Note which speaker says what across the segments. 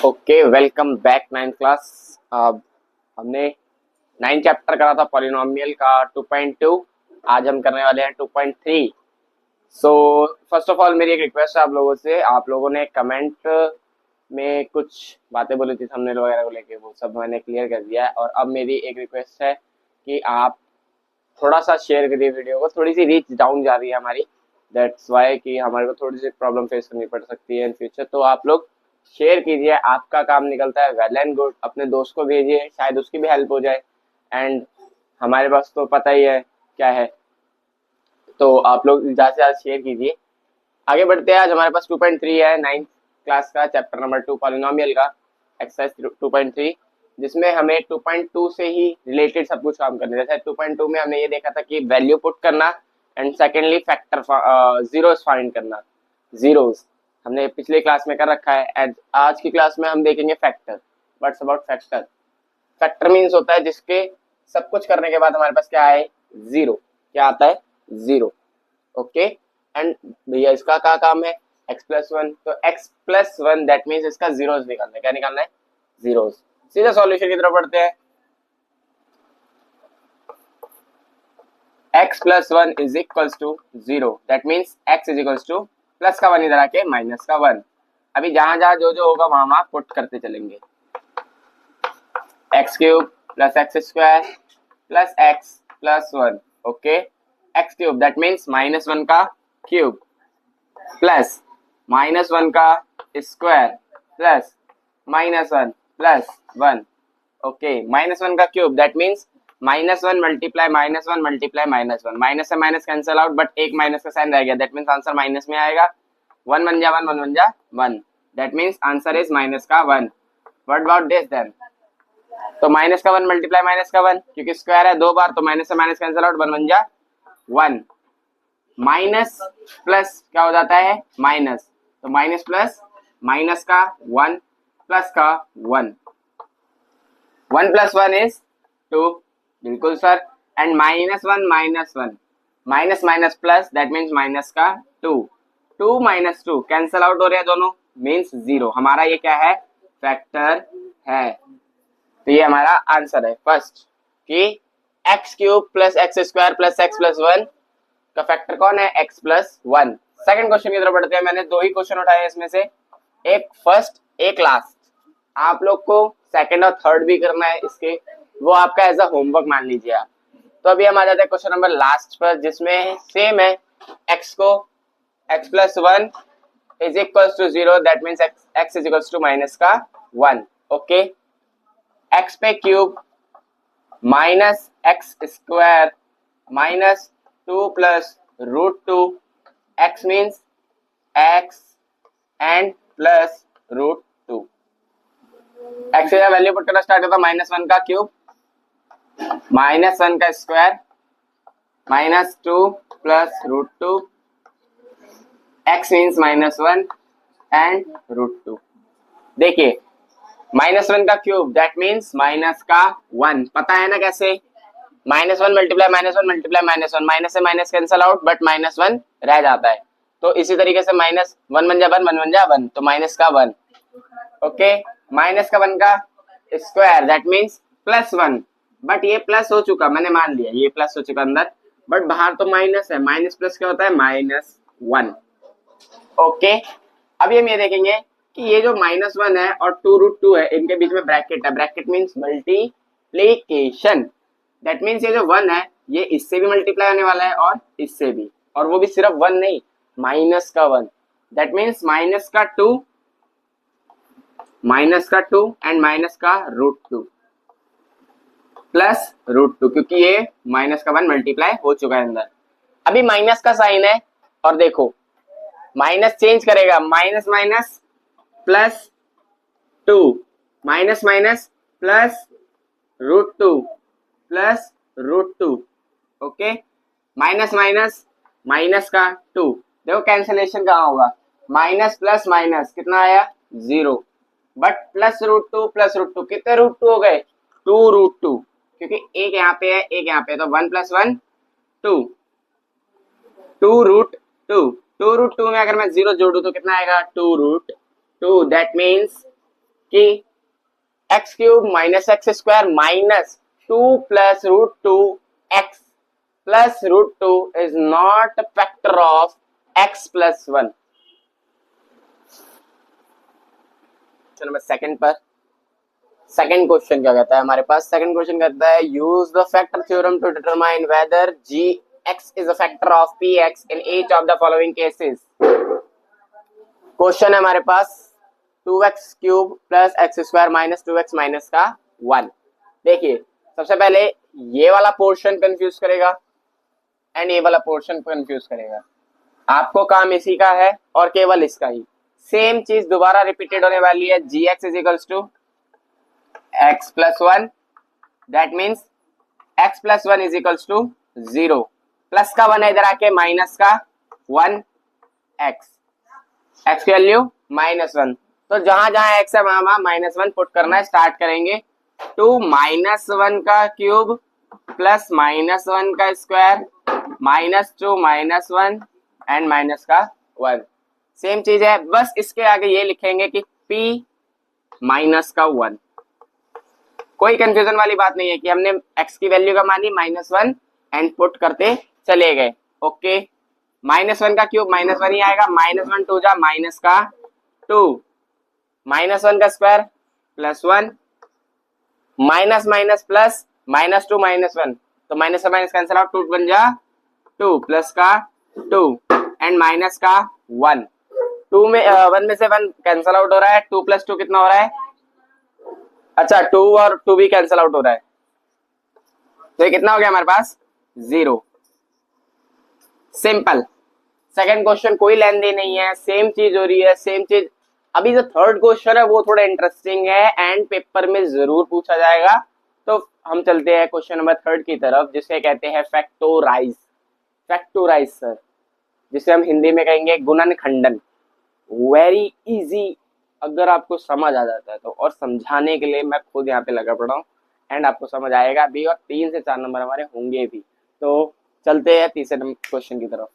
Speaker 1: Okay, welcome back ninth class. हमने 9 chapter करा था पॉलिनोमियल का 2.2। आज हम करने वाले हैं 2.3। सो फर्स्ट ऑफ ऑल मेरी एक रिक्वेस्ट है आप लोगों से। आप लोगों ने कमेंट में कुछ बातें बोली थी थंबनेल वगैरह को लेके, वो सब मैंने क्लियर कर दिया है। और अब मेरी एक रिक्वेस्ट है कि आप थोड़ा सा शेयर करिए वीडियो को। थोड़ी सी रीच डाउन जा रही है हमारी, दैट्स वाई कि हमारे को थोड़ी सी प्रॉब्लम फेस करनी पड़ सकती है इन फ्यूचर। तो आप लोग शेयर कीजिए, आपका काम निकलता है, वेल एंड गुड। अपने दोस्त को भेजिए, शायद उसकी भी हेल्प हो जाए। एंड हमारे पास तो पता ही है क्या है, तो आप लोग ज़्यादा से ज़्यादा शेयर कीजिए। आगे बढ़ते हैं। आज हमारे पास 2.3 है, 9th क्लास का चैप्टर नंबर 2 पॉलिनोमियल का एक्सरसाइज 2.3, जिसमें हमें 2.2 से ही रिलेटेड सब कुछ काम करना है। जैसे 2.2 में हमने ये देखा था कि वैल्यू पुट करना and secondly factor zeros find करना। जीरोस हमने पिछले क्लास में कर रखा है एंड आज की क्लास में हम देखेंगे factor. What's about factor? Factor means होता है जिसके सब कुछ करने के बाद हमारे पास क्या है? जीरो। क्या आता है? जीरो। ओके। एंड भैया इसका क्या काम है? x+1, तो x+1 दैट मीन्स इसका जीरोस निकालना है। क्या निकालना है? जीरोस। सीधा सॉल्यूशन की तरफ बढ़ते हैं। x+1 is equals to 0, that means x is equals to plus का 1 इधर आके माइनस का 1। अभी जहां जहां जो जो होगा वहां वहां पुट करते चलेंगे। x³ plus x² plus x+1। Okay, x³ that means -1 का क्यूब प्लस -1 का स्क्वायर प्लस -1 प्लस 1। ओके, -1 का cube that means -1 multiply -1 multiply -1। Minus से माइनस कैंसिल आउट, बट एक माइनस का साइन रह गया, दैट मीन्स आंसर माइनस में आएगा। 1 1 जा 1, 1 1 जा 1, that means answer is minus का 1। What about this then? तो माइनस का 1 मल्टीप्लाई माइनस का 1, क्योंकि स्क्वायर है दो बार, तो माइनस से माइनस कैंसिल आउट, 1 1 जा 1। माइनस प्लस क्या हो जाता है? माइनस, तो माइनस प्लस माइनस का 1 प्लस का 1, 1 प्लस 1 इज 2। बिल्कुल sir. And -1 -1 minus minus plus, that means minus का 2, 2 - 2 कैंसिल आउट हो रहे हैं दोनों, मीन्स 0। हमारा ये क्या है? फैक्टर है। तो ये हमारा आंसर है फर्स्ट कि x³ plus x² plus x+1 का फैक्टर कौन है? x+1। सेकंड क्वेश्चन की तरफ बढ़ते हैं। मैंने दो ही क्वेश्चन उठाए हैं इसमें से, एक फर्स्ट एक लास्ट। आप लोग को सेकंड और थर्ड भी करना है इसके, वो आपका एज अ होमवर्क मान लीजिए आप। तो अभी हम आ जाते हैं क्वेश्चन नंबर लास्ट पर, जिसमें सेम है, x को x+1 is equals to 0, that means x is equals to minus का 1। ओके, x पे cube minus x² minus 2 plus √2, x means x and plus √2। x का वैल्यू पुट करना start होता है, -1 का क्यूब -1 का square -2 plus √2, x means -1 and √2। देखिए, -1 का क्यूब दैट मीन्स माइनस का 1, पता है ना कैसे? -1 मल्टीप्लाई -1 मल्टीप्लाई -1, माइनस से माइनस कैंसल आउट, बट -1 रह जाता है। तो इसी तरीके से -1 1 जा 1, 1 1 जा 1, तो माइनस का 1। ओके, माइनस का 1 का स्क्वायर दैट मीन्स +1, बट ये प्लस हो चुका, मैंने मान लिया ये प्लस हो चुका अंदर, बट बाहर तो माइनस है। माइनस प्लस क्या होता है? -1। ओके, अभी हम ये देखेंगे कि ये जो -1 है और 2√2 है, इनके बीच में ब्रैकेट है। Bracket means multiplication, that means ये जो 1 है ये इससे भी मल्टीप्लाई होने वाला है और इससे भी, और वो भी सिर्फ 1 नहीं, माइनस का 1, दैट मीन्स माइनस का 2 एंड माइनस का √2 प्लस √2, क्योंकि ये माइनस का 1 मल्टीप्लाई हो चुका है अंदर। अभी माइनस का साइन है और देखो माइनस चेंज करेगा, minus minus plus 2, minus minus plus √2 plus √2। Okay, minus minus minus का 2, देखो कैंसिलेशन कहाँ होगा? माइनस प्लस माइनस कितना आया? 0, बट प्लस √2 कितने √2 हो गए? 2√2, क्योंकि एक यहाँ पे है एक यहाँ पे है, तो 1 + 1 2, 2√2 में अगर मैं 0 जोड़ू तो कितना आएगा? 2√2, दैट मीन्स कि x cube minus x square minus 2 plus root 2 x plus root 2 is not factor of x plus 1। Number second पर सेकंड क्वेश्चन क्या कहता है हमारे पास, सेकंड क्वेश्चन कहता है use the factor theorem to determine whether g x is a factor of p x in each of the following cases. Question है हमारे पास 2x cube plus x square minus 2x minus का 1। देखिए सबसे पहले ये वाला पोर्शन कंफ्यूज करेगा एंड ये वाला पोर्शन कंफ्यूज करेगा। आपको काम इसी का है और केवल इसका ही। सेम चीज दोबारा रिपीटेड होने वाली है। G x is equals to X plus 1, that means X plus 1 is equals to 0। Plus का 1 है इधर आके माइनस का 1 एक्स, एक्स की वैल्यू -1। तो जहां जहां एक्स है वहां माइनस 1 पुट करना है। स्टार्ट करेंगे 2 -1 का क्यूब प्लस -1 का स्क्वायर -2 -1 एंड माइनस का 1। सेम चीज है, बस इसके आगे ये लिखेंगे कि p माइनस का 1। कोई कंफ्यूजन वाली बात नहीं है कि हमने x की वैल्यू का मानी -1 एंड पुट करते चले गए। ओके, -1 का क्यूब -1 ही आएगा, -1 2 जा माइनस का 2, -1 का square plus 1 minus minus plus -2 -1, तो माइनस से माइनस कैंसिल आउट, 2 बन जा 2 प्लस का 2 एंड माइनस का 1। 2 में 1 में से 1 कैंसिल आउट हो रहा है, 2 प्लस 2 कितना हो रहा है, अच्छा 2 और 2 भी कैंसिल आउट हो रहा है, तो ये कितना हो गया हमारे पास 0। सिंपल। सेकंड क्वेश्चन कोई लेन देन नहीं है, सेम चीज हो रही है, सेम चीज। अभी जो थर्ड क्वेश्चन है वो थोड़ा इंटरेस्टिंग है एंड पेपर में जरूर पूछा जाएगा। तो हम चलते हैं क्वेश्चन नंबर थर्ड की तरफ, जिसे कहते हैं फैक्टोराइज। फैक्टोराइज सर, जिसे हम हिंदी में कहेंगे गुणन खंडन। वेरी इजी अगर आपको समझ आ जाता है तो, और समझाने के लिए मैं खुद यहाँ पे लगा पड़ा हूँ एंड आपको समझ आएगा भी, और 3 से 4 नंबर हमारे होंगे भी। तो चलते हैं तीसरे नंबर क्वेश्चन की तरफ।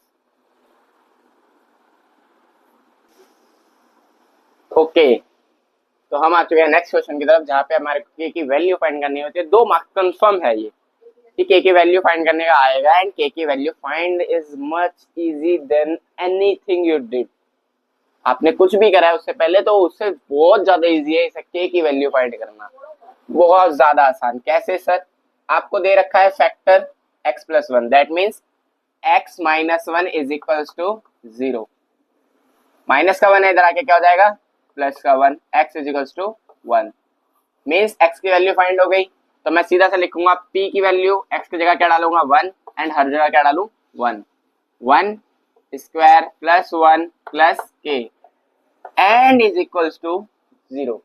Speaker 1: ओके, तो हम आ चुके हैं नेक्स्ट क्वेश्चन की तरफ, जहाँ पे हमारे के की वैल्यू फाइंड करनी होती है। 2 मार्क्स कंफर्म है ये कि के की वैल्यू फाइंड करने का आएगा एंड के की value find is much easy than anything you did. आपने कुछ भी करा है उससे पहले तो उससे बहुत ज्यादा इजी है इसे के की वैल्यू फाइंड करना, बहुत ज्यादा आसान। कैसे सर, आपको दे रखा है factor x plus 1, that means x minus 1 is equals to 0। Minus का 1 है इधर आके क्या हो जाएगा, प्लस का 1, x is equals to 1। Means x की वैल्यू फाइंड हो गई। तो मैं सीधा से लिखूंगा p की वैल्यू x की जगह क्या डालूंगा 1 एंड हर जगह क्या डालू 1, 1 square plus 1 plus k and is equals to 0।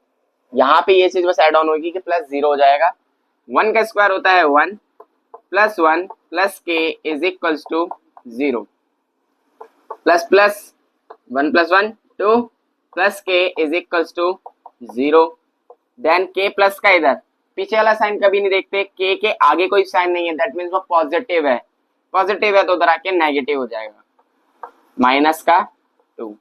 Speaker 1: यहाँ पे ये चीज बस एड ऑन होगी कि प्लस 0 हो जाएगा। 1 का स्क्वायर होता है 1 plus 1 plus k is equals to 0, plus plus 1 plus 1 2 plus k is equals to 0। Then k plus का इधर पीछे वाला साइन कभी नहीं देखते, k के आगे कोई साइन नहीं है, दैट मीन्स वो पॉजिटिव है। पॉजिटिव है तो उधर आके नेगेटिव हो जाएगा, माइनस का 2,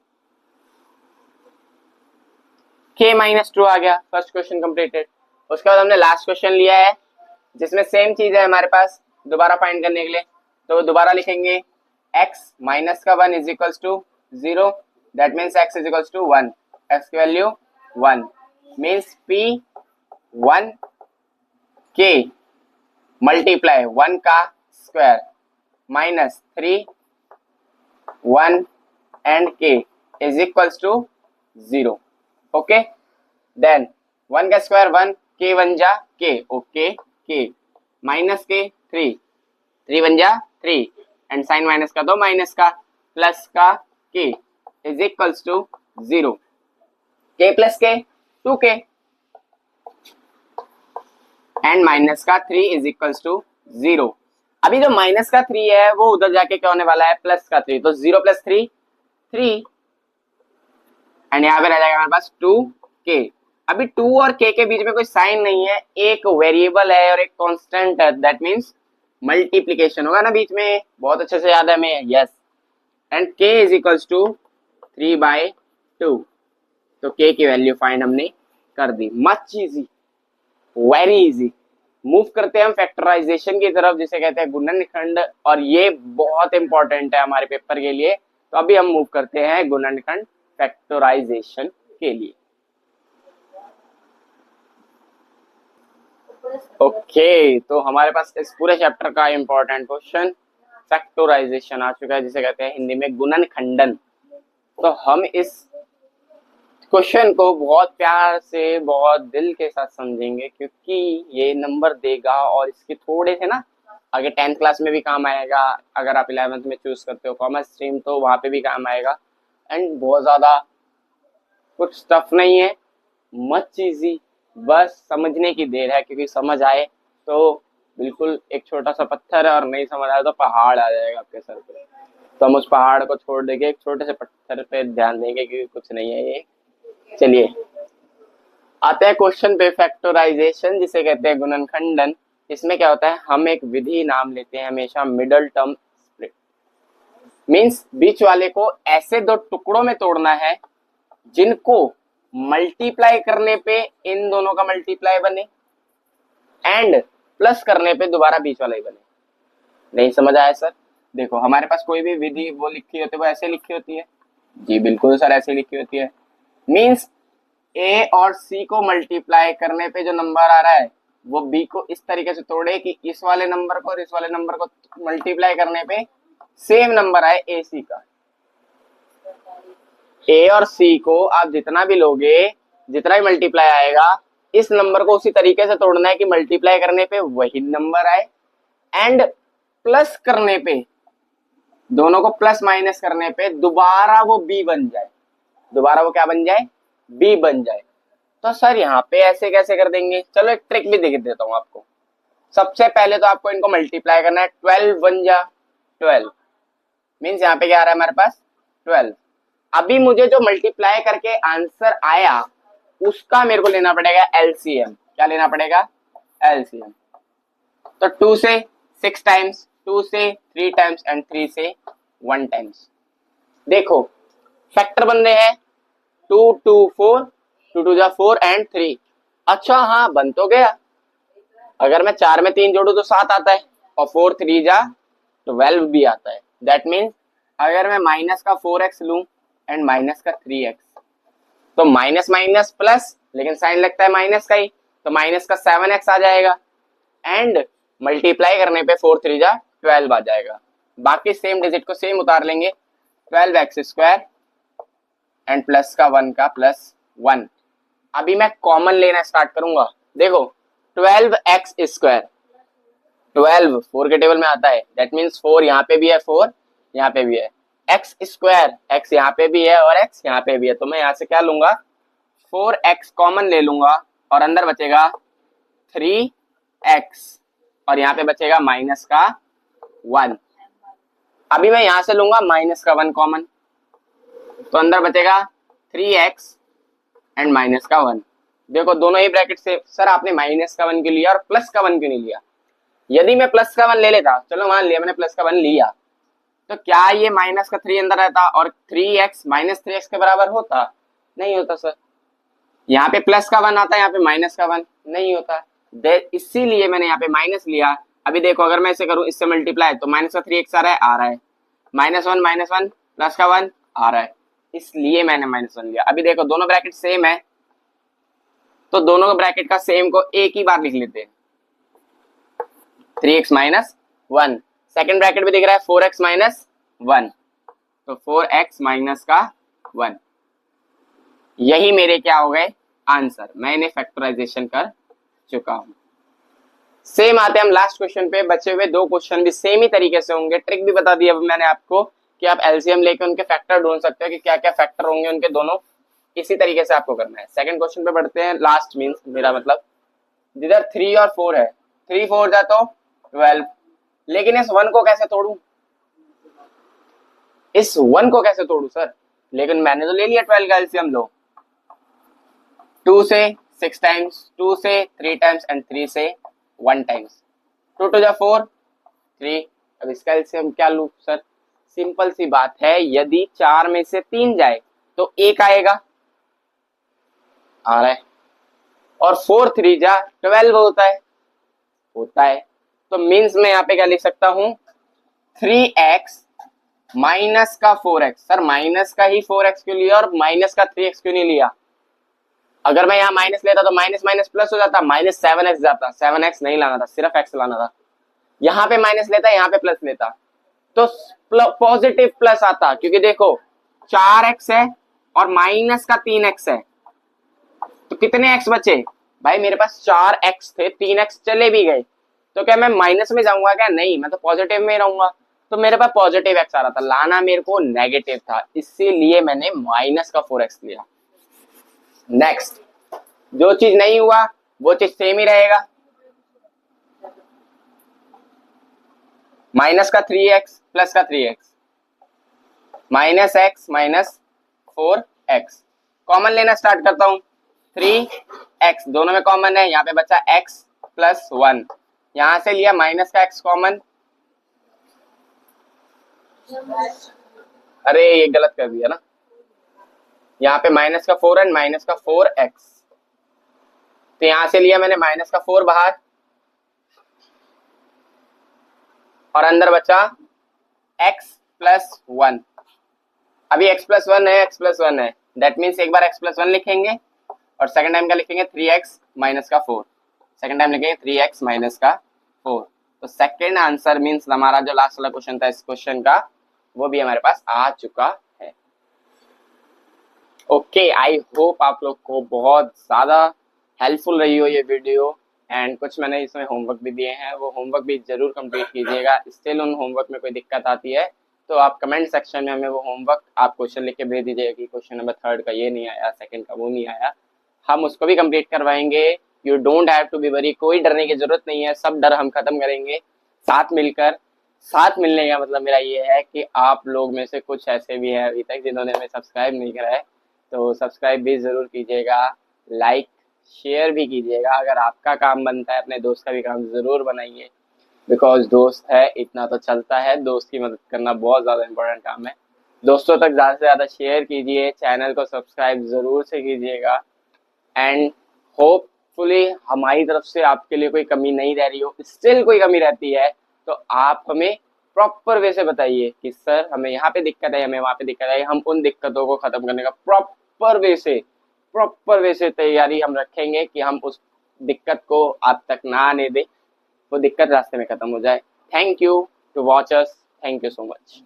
Speaker 1: k माइनस 2 आ गया। First question completed. उसके बाद हमने लास्ट क्वेश्चन लिया है जिसमें सेम चीज है हमारे पास दोबारा फाइंड करने के लिए। तो दोबारा लिखेंगे x माइनस का 1 is equals to 0, that means x is equals to 1, x की value 1 means p 1 k multiply 1 का square minus 3 1 and k is equals to 0। Okay, then 1 का स्क्वायर 1, k 1 जा k, ओके k माइनस के 3, 3 1 जा 3 and sign minus का दो minus का plus का k is equals to 0, k plus k 2k and minus का 3 इज इक्वल्स टू 0। अभी जो माइनस का 3 है वो उधर जाके क्या होने वाला है, प्लस का 3, तो 0 प्लस 3 3 एंड यहाँ पे रह जाएगा हमारे पास 2k। अभी 2 और k के बीच में कोई साइन नहीं है, एक वेरिएबल है और एक कांस्टेंट है, दैट मींस मल्टीप्लिकेशन होगा ना बीच में, बहुत अच्छे से याद है हमें, yes. And k is equals to 3/2, तो k की वैल्यू फाइंड हमने कर दी, much easy, very easy. Move करते हैं हम फैक्टराइजेशन की तरफ, जिसे कहते हैं गुणनखंड, और ये बहुत इंपॉर्टेंट है हमारे पेपर के लिए। तो अभी हम मूव करते हैं गुणनखंड फैक्टराइजेशन के लिए। ओके, तो हमारे पास इस पूरे चैप्टर का इंपॉर्टेंट क्वेश्चन फैक्टराइजेशन आ चुका है, जिसे कहते हैं हिंदी में गुणनखंडन। तो हम इस क्वेश्चन को बहुत प्यार से, बहुत दिल के साथ समझेंगे, क्योंकि ये नंबर देगा और इसके थोड़े से ना आगे 10th क्लास में भी काम आएगा। अगर आप 11th में चूज करते हो कॉमर्स स्ट्रीम तो वहां पे भी काम आएगा। एंड बहुत ज्यादा कुछ टफ नहीं है, मच इजी, बस समझने की देर है, क्योंकि समझ आए तो बिल्कुल एक छोटा सा पत्थर है, और नहीं समझ आए तो पहाड़ आ जाएगा आपके सर पे। तो हम उस पहाड़ को छोड़ देंगे, एक छोटे से पत्थर पे ध्यान देंगे, क्योंकि कुछ नहीं है ये। चलिए आते हैं क्वेश्चन पे। फैक्टराइजेशन जिसे कहते हैं गुणनखंडन, इसमें क्या होता है, हम एक विधि नाम लेते हैं हमेशा मिडल टर्म स्प्लिट। मींस बीच वाले को ऐसे दो टुकड़ों में तोड़ना है जिनको मल्टीप्लाई करने पे इन दोनों का मल्टीप्लाई बने, एंड प्लस करने पे दोबारा बीच वाला ही बने। नहीं समझ आया सर? देखो हमारे पास कोई भी विधि वो लिखी होती है, वो ऐसे लिखी होती है। जी बिल्कुल सर, ऐसे लिखी होती है। मींस ए और सी को मल्टीप्लाई करने पे जो नंबर आ रहा है वो बी को इस तरीके से तोड़े कि इस वाले नंबर को और इस वाले नंबर को मल्टीप्लाई करने पे सेम नंबर आए ए सी का। ए और सी को आप जितना भी लोगे, जितना भी मल्टीप्लाई आएगा, इस नंबर को उसी तरीके से तोड़ना है कि मल्टीप्लाई करने पे वही नंबर आए, एंड प्लस करने पे, दोनों को प्लस माइनस करने पे दोबारा वो बी बन जाए। दोबारा वो क्या बन जाए? बी बन जाए। तो सर यहाँ पे ऐसे कैसे कर देंगे? चलो एक ट्रिक भी दिख देता हूँ आपको। सबसे पहले तो आपको इनको मल्टीप्लाई करना है। 12 बन जा 12, मीन्स यहाँ पे क्या आ रहा है हमारे पास? 12। अभी मुझे जो मल्टीप्लाई करके आंसर आया उसका मेरे को लेना पड़ेगा एलसीएम। क्या लेना पड़ेगा? एलसीएम। तो 2 से 6 टाइम्स, 2 से 3 टाइम्स, एंड 3 से 1 टाइम्स। देखो फैक्टर बन रहे हैं 2 2 4, 2 2 जा 4 एंड 3। अच्छा हाँ, बन तो गया। अगर मैं 4 में 3 जोड़ू तो 7 आता है, और 4 3 जा 12 भी आता है। दैट मीन्स अगर मैं माइनस का 4x लूं एंड माइनस का 3x, तो माइनस माइनस प्लस, लेकिन साइन लगता है माइनस का ही, तो माइनस का 7x आ जाएगा, एंड मल्टीप्लाई करने पे 4 3 जा 12 आ जाएगा। बाकी सेम डिजिट को सेम उतार लेंगे, 12x स्क्वायर एंड प्लस का 1 का प्लस 1। अभी मैं कॉमन लेना स्टार्ट करूंगा। देखो 12x स्क्वायर, 12 4 के टेबल में आता है, दैट मीन्स 4 यहाँ पे भी है, 4 यहाँ पे भी है। x स्क्वायर, x यहाँ पे भी है और x यहाँ पे भी है, तो मैं यहाँ से क्या लूंगा? 4x कॉमन ले लूंगा, और अंदर बचेगा 3x, और यहाँ पे बचेगा माइनस का 1। अभी मैं यहाँ से लूंगा माइनस का 1 कॉमन, तो अंदर बचेगा 3x एंड माइनस का 1। देखो दोनों ही ब्रैकेट से, सर आपने माइनस का 1 क्यों लिया और प्लस का 1 क्यों नहीं लिया? यदि मैं प्लस का 1 ले लेता, चलो मान लिया मैंने प्लस का 1 लिया, तो क्या ये माइनस का 3 अंदर रहता और 3x माइनस 3x के बराबर होता? नहीं होता सर। यहाँ पे प्लस का 1 आता है, यहाँ पे माइनस का 1 नहीं होता, इसीलिए मैंने यहाँ पे माइनस लिया। अभी देखो अगर मैं इसे करूं, इससे मल्टीप्लाई, तो माइनस का 3x आ रहा है, माइनस 1 प्लस का 1 आ रहा है, इसलिए मैंने माइनस 1 लिया। अभी देखो दोनों ब्रैकेट सेम है, तो दोनों ब्रैकेट का सेम को एक ही बार लिख लेते हैं, 3x माइनस 1। सेकेंड ब्रैकेट भी दिख रहा है 4x माइनस 1, तो 4x माइनस का 1। यही मेरे क्या हो गए? आंसर। मैं इन्हें फैक्टराइजेशन कर चुका हूं। सेम आते हैं हम लास्ट क्वेश्चन पे। बचे हुए 2 क्वेश्चन भी सेम ही तरीके से होंगे। ट्रिक भी बता दी अब मैंने आपको कि आप एलसीएम लेके उनके फैक्टर ढूंढ सकते हो कि क्या क्या फैक्टर होंगे उनके दोनों। इसी तरीके से आपको करना है। सेकंड क्वेश्चन पे बढ़ते हैं। लास्ट मींस मेरा मतलब जिधर 3 और 4 है, 3 4 जा तो 12, लेकिन इस 1 को कैसे तोड़ू? इस 1 को कैसे तोड़ू सर? लेकिन मैंने तो ले लिया 12 का एलसीएम। लो 2 से 6 टाइम्स, 2 से 3 टाइम्स, एंड 3 से 1 टाइम्स। 2 2 जा 4 3। अब इसका एलसीएम क्या लूं सर? सिंपल सी बात है, यदि 4 में से 3 जाए तो 1 आएगा, आ रहा है, और 4 3 जा 12 होता है। तो मीन्स मैं यहाँ पे क्या लिख सकता हूँ, 3x माइनस का 4x। सर माइनस का ही 4x क्यों लिया और माइनस का 3x क्यों नहीं लिया? अगर मैं यहाँ माइनस लेता तो माइनस माइनस प्लस हो जाता, माइनस 7x जाता, 7x नहीं लाना था, सिर्फ x लाना था। यहाँ पे माइनस लेता, यहाँ पे प्लस लेता तो पॉजिटिव प्लस आता, क्योंकि देखो 4x है और माइनस का 3x है, तो कितने x बचे भाई? मेरे पास 4x थे, 3x चले भी गए, तो क्या मैं माइनस में जाऊंगा क्या? नहीं, मैं तो पॉजिटिव में रहूंगा। तो मेरे पास पॉजिटिव x आ रहा था, लाना मेरे को नेगेटिव था, इसीलिए मैंने माइनस का 4x लिया। नेक्स्ट, जो चीज नहीं हुआ वो चीज सेम ही रहेगा, माइनस का 3x प्लस का 3x, minus x minus 4x। Common लेना स्टार्ट करता हूं, 3x दोनों में कॉमन है, यहाँ पे बचा x प्लस 1, यहां से लिया माइनस का x कॉमन। अरे ये गलत कर दिया ना, यहाँ पे माइनस का 4 एंड माइनस का 4x, तो यहां से लिया मैंने माइनस का 4 बाहर और अंदर बचा x प्लस 1। अभी x प्लस 1 है, x प्लस 1 है, दैट मीन्स एक बार x प्लस 1 लिखेंगे और सेकंड टाइम का लिखेंगे 3x माइनस का 4, सेकंड टाइम लिखेंगे 3x माइनस का 4। तो सेकंड आंसर मीन्स हमारा जो लास्ट वाला क्वेश्चन था इस क्वेश्चन का, वो भी हमारे पास आ चुका है। ओके, आई होप आप लोग को बहुत ज्यादा हेल्पफुल रही हो ये वीडियो, एंड कुछ मैंने इसमें होमवर्क भी दिए हैं, वो होमवर्क भी जरूर कंप्लीट कीजिएगा। स्टिल उन होमवर्क में कोई दिक्कत आती है तो आप कमेंट सेक्शन में हमें वो होमवर्क आप क्वेश्चन लिख के भेज दीजिएगा कि क्वेश्चन नंबर 3 का ये नहीं आया, सेकंड का वो नहीं आया, हम उसको भी कंप्लीट करवाएंगे। You don't have to be worry, कोई डरने की जरूरत नहीं है, सब डर हम खत्म करेंगे साथ मिलकर। साथ मिलने का मतलब मेरा ये है कि आप लोग में से कुछ ऐसे भी हैं अभी तक जिन्होंने हमें सब्सक्राइब नहीं करा है, तो सब्सक्राइब भी जरूर कीजिएगा, लाइक शेयर भी कीजिएगा। अगर आपका काम बनता है अपने दोस्त का भी काम जरूर बनाइए, बिकॉज दोस्त है इतना तो चलता है, दोस्त की मदद करना बहुत ज़्यादा इंपॉर्टेंट काम है। दोस्तों तक ज़्यादा से ज़्यादा शेयर कीजिए, चैनल को सब्सक्राइब ज़रूर से कीजिएगा, एंड होपफुली हमारी तरफ से आपके लिए कोई कमी नहीं रह रही हो। स्टिल कोई कमी रहती है तो आप हमें प्रॉपर वे से बताइए कि सर हमें यहाँ पे दिक्कत है, हमें वहाँ पे दिक्कत है, हम उन दिक्कतों को खत्म करने का प्रॉपर वे से तैयारी हम रखेंगे कि हम उस दिक्कत को आप तक ना आने दें, वो दिक्कत रास्ते में खत्म हो जाए। Thank you to watch us, thank you so much.